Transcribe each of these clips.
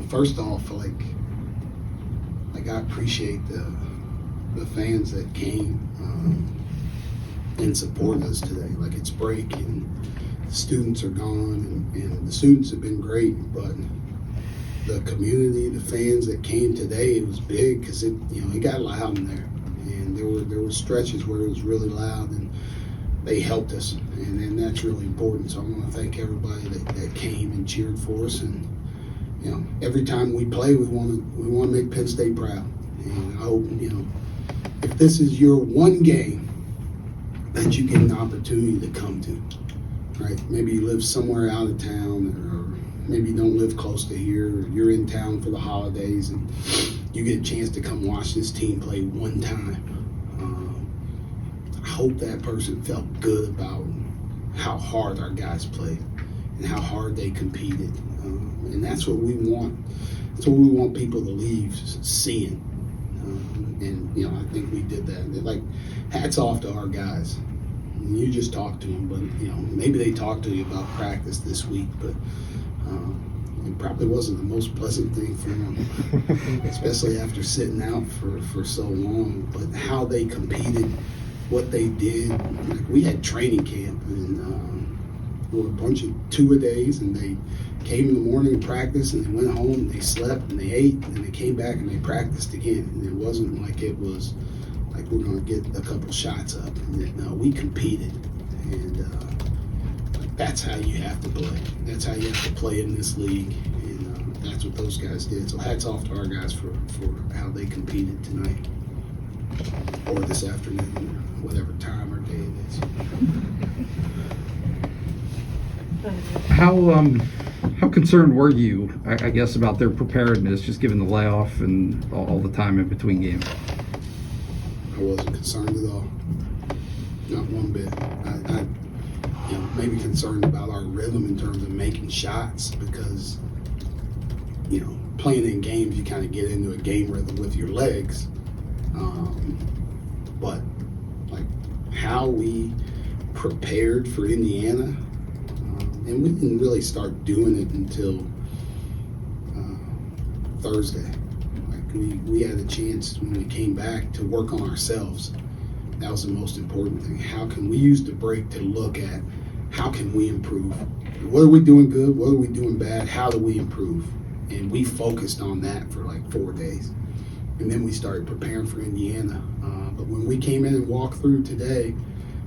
First off, like I appreciate the fans that came and supported us today. Like, it's break and the students are gone, and the students have been great, but the community, the fans that came today, it was big because it got loud in there, and there were stretches where it was really loud, and they helped us, and that's really important. So I want to thank everybody that came and cheered for us. And every time we play, we want to make Penn State proud. And I hope if this is your one game that you get an opportunity to come to, right? Maybe you live somewhere out of town, or maybe you don't live close to here, or you're in town for the holidays, and you get a chance to come watch this team play one time. I hope that person felt good about how hard our guys played and how hard they competed. And that's what we want. That's what we want people to leave seeing. And I think we did that. Like, hats off to our guys. You just talked to them, but maybe they talked to you about practice this week, but it probably wasn't the most pleasant thing for them, especially after sitting out for so long. But how they competed, what they did, like, we had training camp, and there were a bunch of two-a-days, and they came in the morning and practiced, and they went home and they slept and they ate, and then they came back and they practiced again. And it wasn't like it was like we're going to get a couple shots up. No, we competed, and that's how you have to play. That's how you have to play in this league, and that's what those guys did. So hats off to our guys for how they competed tonight, or this afternoon, or whatever time or day it is. How concerned were you, I guess, about their preparedness, just given the layoff and all the time in between games? I wasn't concerned at all. Not one bit. I maybe concerned about our rhythm in terms of making shots, because, playing in games, you kind of get into a game rhythm with your legs. But, like, how we prepared for Indiana, and we didn't really start doing it until Thursday. Like, we had a chance when we came back to work on ourselves. That was the most important thing. How can we use the break to look at how can we improve? What are we doing good? What are we doing bad? How do we improve? And we focused on that for like 4 days. And then we started preparing for Indiana. But when we came in and walked through today,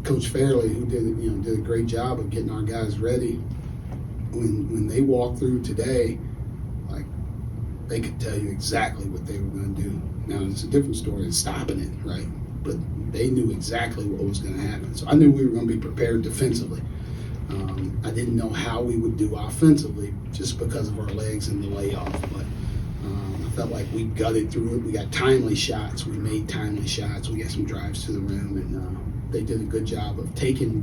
Coach Fairley, who did a great job of getting our guys ready, when they walked through today, like, they could tell you exactly what they were going to do. Now, it's a different story than stopping it, right? But they knew exactly what was going to happen. So I knew we were going to be prepared defensively. I didn't know how we would do offensively just because of our legs and the layoff. But I felt like we gutted through it. We got timely shots. We made timely shots. We got some drives to the rim, and they did a good job of taking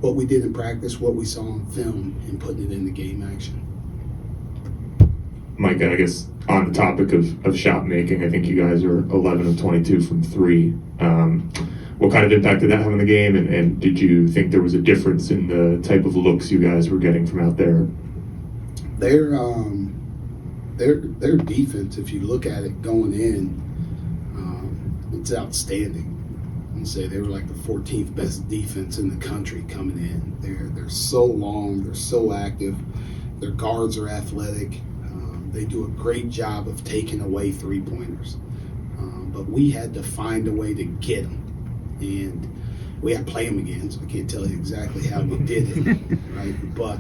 what we did in practice, what we saw on film, and putting it into game action. Micah, I guess on the topic of shot making, I think you guys are 11 of 22 from three. What kind of impact did that have on the game, and did you think there was a difference in the type of looks you guys were getting from out there? Their defense, if you look at it going in, it's outstanding. I'd say they were like the 14th best defense in the country coming in. They're so long, they're so active, their guards are athletic. They do a great job of taking away three-pointers. But we had to find a way to get them. And we had to play them again, so I can't tell you exactly how we did it, right? But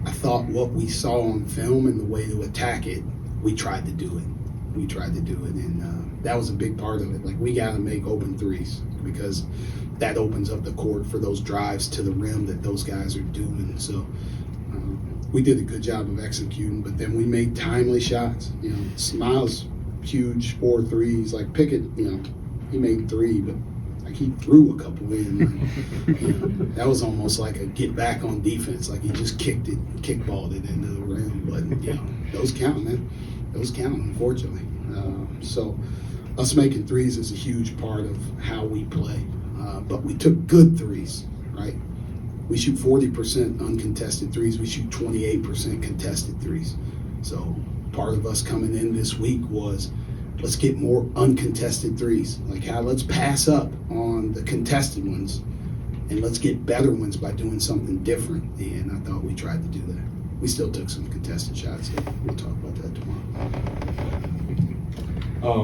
I thought what we saw on film and the way to attack it, we tried to do it. And that was a big part of it. Like, we got to make open threes, because that opens up the court for those drives to the rim that those guys are doing. So we did a good job of executing, but then we made timely shots. Smiles, huge 4 threes. Like Pickett, he made 3, but like he threw a couple in. That was almost like a get back on defense. Like he just kickballed it into the rim. But those count, man. Those count, unfortunately. So us making threes is a huge part of how we play. But we took good threes, right? We shoot 40% uncontested threes. We shoot 28% contested threes. So part of us coming in this week was, let's get more uncontested threes. Like let's pass up on the contested ones and let's get better ones by doing something different. And I thought we tried to do that. We still took some contested shots. So we'll talk about that tomorrow.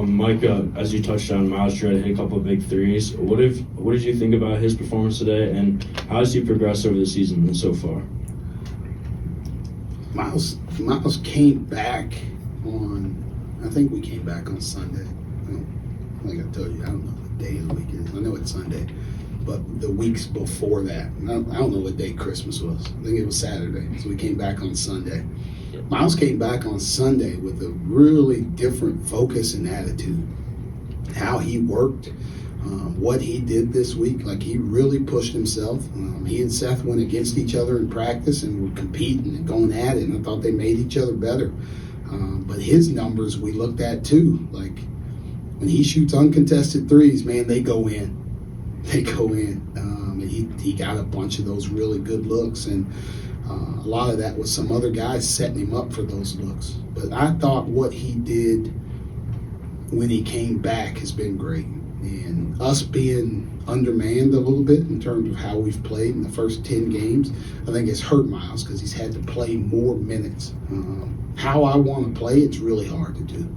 Micah, as you touched on, Miles tried to hit a couple of big threes. What did you think about his performance today, and how has he progressed over the season so far? Miles came back on, I think we came back on Sunday. Like I told you, I don't know what day of the week it is. I know it's Sunday. But the weeks before that, I don't know what day Christmas was. I think it was Saturday. So we came back on Sunday. Miles came back on Sunday with a really different focus and attitude. How he worked, what he did this week, like he really pushed himself. He and Seth went against each other in practice and were competing and going at it, and I thought they made each other better. But his numbers we looked at too. Like when he shoots uncontested threes, man, they go in. They go in. And he got a bunch of those really good looks, and a lot of that was some other guys setting him up for those looks. But I thought what he did when he came back has been great. And us being undermanned a little bit in terms of how we've played in the first 10 games, I think it's hurt Miles because he's had to play more minutes. How I want to play, it's really hard to do.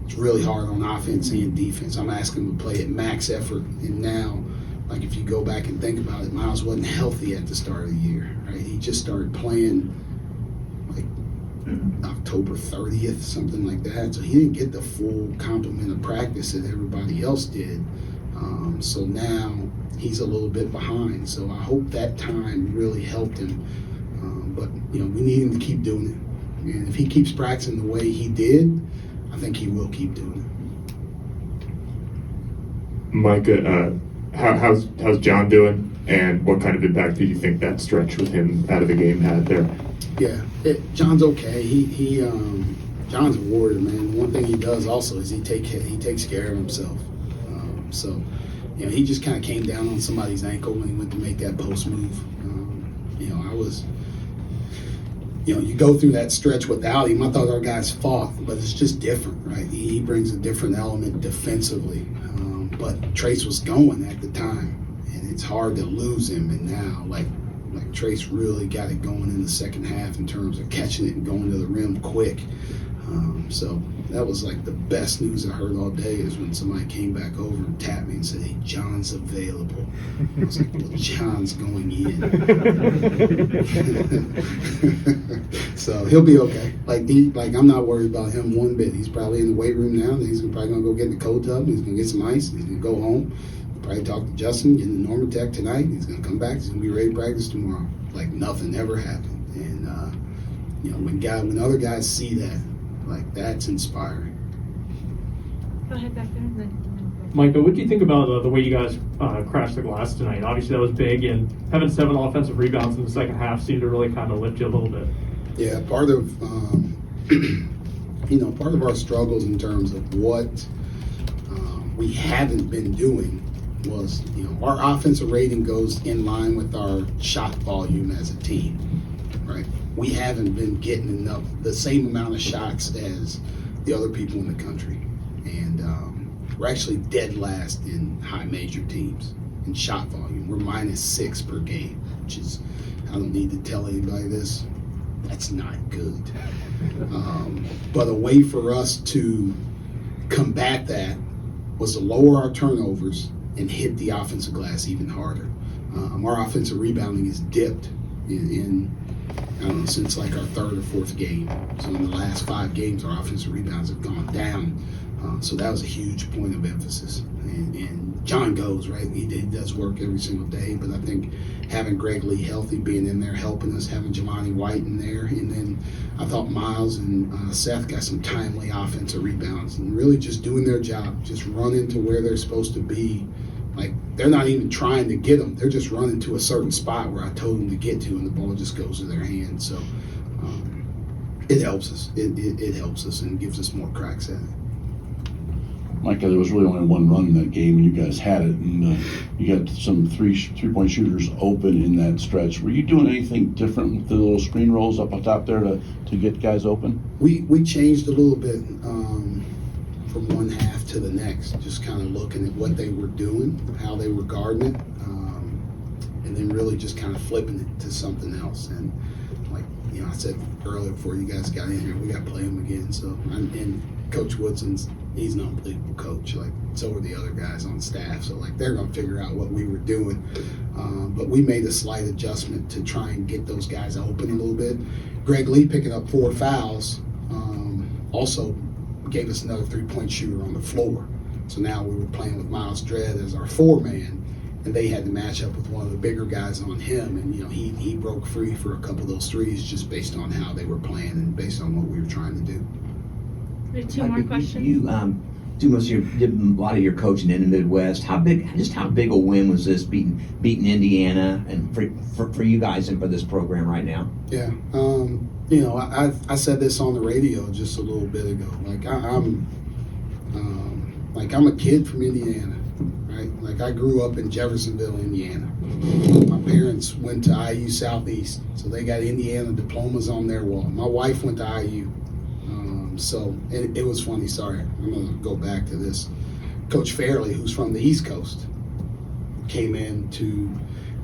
It's really hard on offense and defense. I'm asking him to play at max effort, and now, like if you go back and think about it, Miles wasn't healthy at the start of the year, right? He just started playing like October 30th, something like that. So he didn't get the full complement of practice that everybody else did. So now he's a little bit behind. So I hope that time really helped him. But we need him to keep doing it. And if he keeps practicing the way he did, I think he will keep doing it. Micah, how's John doing, and what kind of impact do you think that stretch with him out of the game had there? Yeah, John's okay. John's a warrior, man. One thing he does also is he takes care of himself. So he just kind of came down on somebody's ankle when he went to make that post move. You go through that stretch without him. I thought our guys fought, but it's just different, right? He brings a different element defensively. But Trace was going at the time, and it's hard to lose him. And now, like Trace really got it going in the second half in terms of catching it and going to the rim quick. So that was like the best news I heard all day is when somebody came back over and tapped me and said, "Hey, John's available." I was like, "Well, John's going in." So he'll be okay. I'm not worried about him one bit. He's probably in the weight room now. He's probably gonna go get in the cold tub. He's gonna get some ice. He's gonna go home. Probably talk to Justin, get in the Normatec tonight. He's gonna come back. He's gonna be ready to practice tomorrow. Like nothing ever happened. And when other guys see that, like that's inspiring. Go ahead back there. Micah, what do you think about the way you guys crashed the glass tonight? Obviously, that was big, and having 7 offensive rebounds in the second half seemed to really kind of lift you a little bit. Yeah, part of part of our struggles in terms of what we haven't been doing was, our offensive rating goes in line with our shot volume as a team, right? We haven't been getting the same amount of shots as the other people in the country. And we're actually dead last in high major teams in shot volume. We're -6 per game, which is, I don't need to tell anybody this, that's not good. But a way for us to combat that was to lower our turnovers and hit the offensive glass even harder. Our offensive rebounding is dipped in I don't know, since like our third or fourth game. So in the last 5 games, our offensive rebounds have gone down. So that was a huge point of emphasis. And John goes, right? He does work every single day, but I think having Greg Lee healthy, being in there, helping us, having Jelani White in there, and then I thought Miles and Seth got some timely offensive rebounds and really just doing their job, just running to where they're supposed to be. Like, they're not even trying to get them. They're just running to a certain spot where I told them to get to, and the ball just goes to their hands. So it helps us. It helps us and gives us more cracks at it. Micah, there was really only one run in that game, and you guys had it, and you got some three-point shooters open in that stretch. Were you doing anything different with the little screen rolls up on top there to get guys open? We changed a little bit from one half to the next, just kind of looking at what they were doing, how they were guarding it, and then really just kind of flipping it to something else. And like I said earlier before you guys got in here, we got to play them again. So and Coach Woodson's, he's an unbelievable coach. Like, so are the other guys on staff. So like, they're gonna figure out what we were doing. But we made a slight adjustment to try and get those guys open a little bit. Greg Lee picking up 4 fouls also gave us another 3-point shooter on the floor. So now we were playing with Miles Dredd as our 4-man, and they had to match up with one of the bigger guys on him. And he broke free for a couple of those threes just based on how they were playing and based on what we were trying to do. We have 2 more questions. You did a lot of your coaching in the Midwest. How big a win was this beating Indiana and for you guys and for this program right now? Yeah, I said this on the radio just a little bit ago. Like I'm a kid from Indiana, right? Like I grew up in Jeffersonville, Indiana. My parents went to IU Southeast, so they got Indiana diplomas on their wall. My wife went to IU. So it was funny. Sorry, I'm going to go back to this. Coach Fairley, who's from the East Coast, came into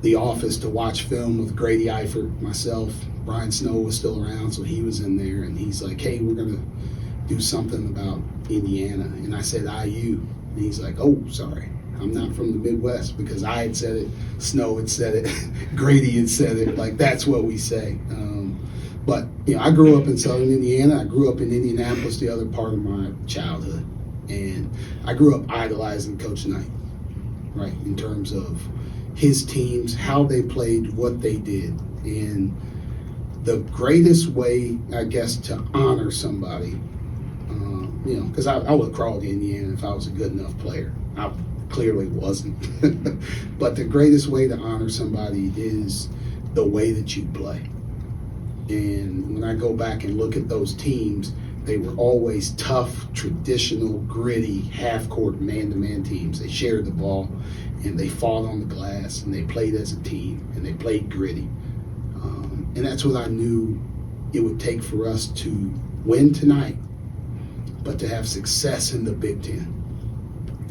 the office to watch film with Grady Eifert, myself. Brian Snow was still around, so he was in there, and he's like, hey, we're going to do something about Indiana. And I said, IU. And he's like, oh, sorry, I'm not from the Midwest, because I had said it, Snow had said it, Grady had said it. Like, that's what we say. But, I grew up in Southern Indiana. I grew up in Indianapolis, the other part of my childhood. And I grew up idolizing Coach Knight, right, in terms of his teams, how they played, what they did. And the greatest way, I guess, to honor somebody, because I would have crawled to Indiana if I was a good enough player. I clearly wasn't. But the greatest way to honor somebody is the way that you play. And when I go back and look at those teams, they were always tough, traditional, gritty, half-court, man-to-man teams. They shared the ball, and they fought on the glass, and they played as a team, and they played gritty. And that's what I knew it would take for us to win tonight, but to have success in the Big Ten.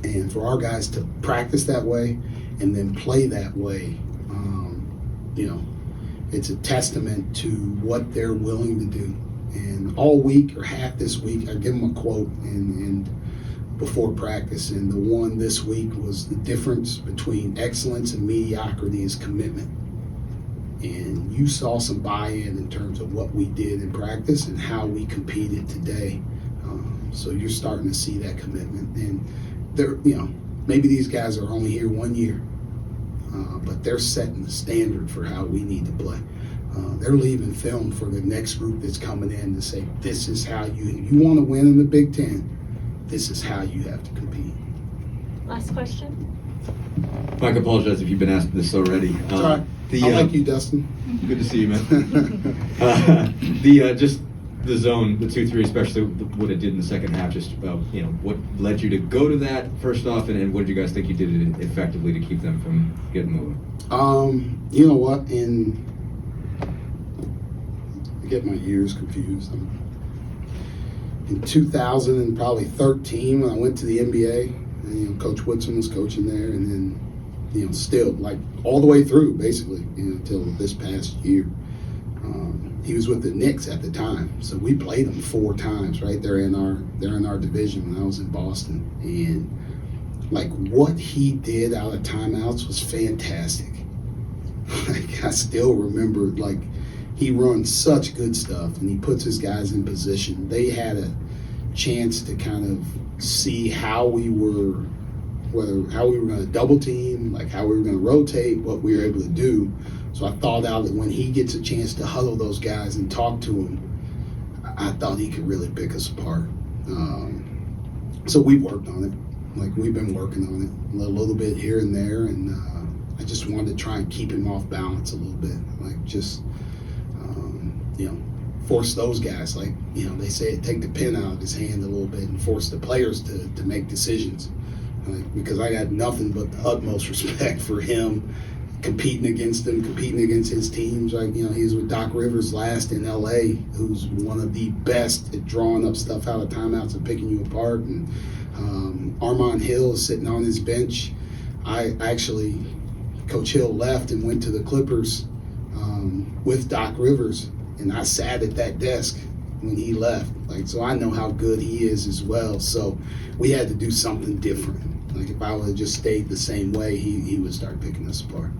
And for our guys to practice that way and then play that way, it's a testament to what they're willing to do. And all week or half this week, I give them a quote and before practice, and the one this week was the difference between excellence and mediocrity is commitment. And you saw some buy-in in terms of what we did in practice and how we competed today. So you're starting to see that commitment. And they're, maybe these guys are only here 1 year. But they're setting the standard for how we need to play. They're leaving film for the next group that's coming in to say, this is how you want to win in the Big Ten, this is how you have to compete. Last question. Mike, I apologize if you've been asked this already. Sorry. I like you, Dustin. Good to see you, man. Just the zone, the 2-3, especially what it did in the second half, just about, what led you to go to that first off, and what did you guys think you did effectively to keep them from getting moving? You know what? I get my years confused. In 2000 and probably 13, when I went to the NBA, and, Coach Woodson was coaching there, and then, still, like, all the way through, basically, until this past year. He was with the Knicks at the time, so we played him 4 times, right? They're in our division when I was in Boston, and like what he did out of timeouts was fantastic. Like I still remember, like he runs such good stuff, and he puts his guys in position. They had a chance to kind of see how we were going to double team, like how we were going to rotate, what we were able to do. So I thought out that when he gets a chance to huddle those guys and talk to them, I thought he could really pick us apart. So we worked on it. Like we've been working on it a little bit here and there, and I just wanted to try and keep him off balance a little bit. Like just, force those guys, like, they say, take the pen out of his hand a little bit and force the players to make decisions. Because I got nothing but the utmost respect for him, competing against his teams. Like, he was with Doc Rivers last in LA, who's one of the best at drawing up stuff out of timeouts and picking you apart. And Armand Hill is sitting on his bench. Coach Hill left and went to the Clippers with Doc Rivers, and I sat at that desk when he left. So I know how good he is as well. So we had to do something different. If I would have just stayed the same way, he would start picking us apart.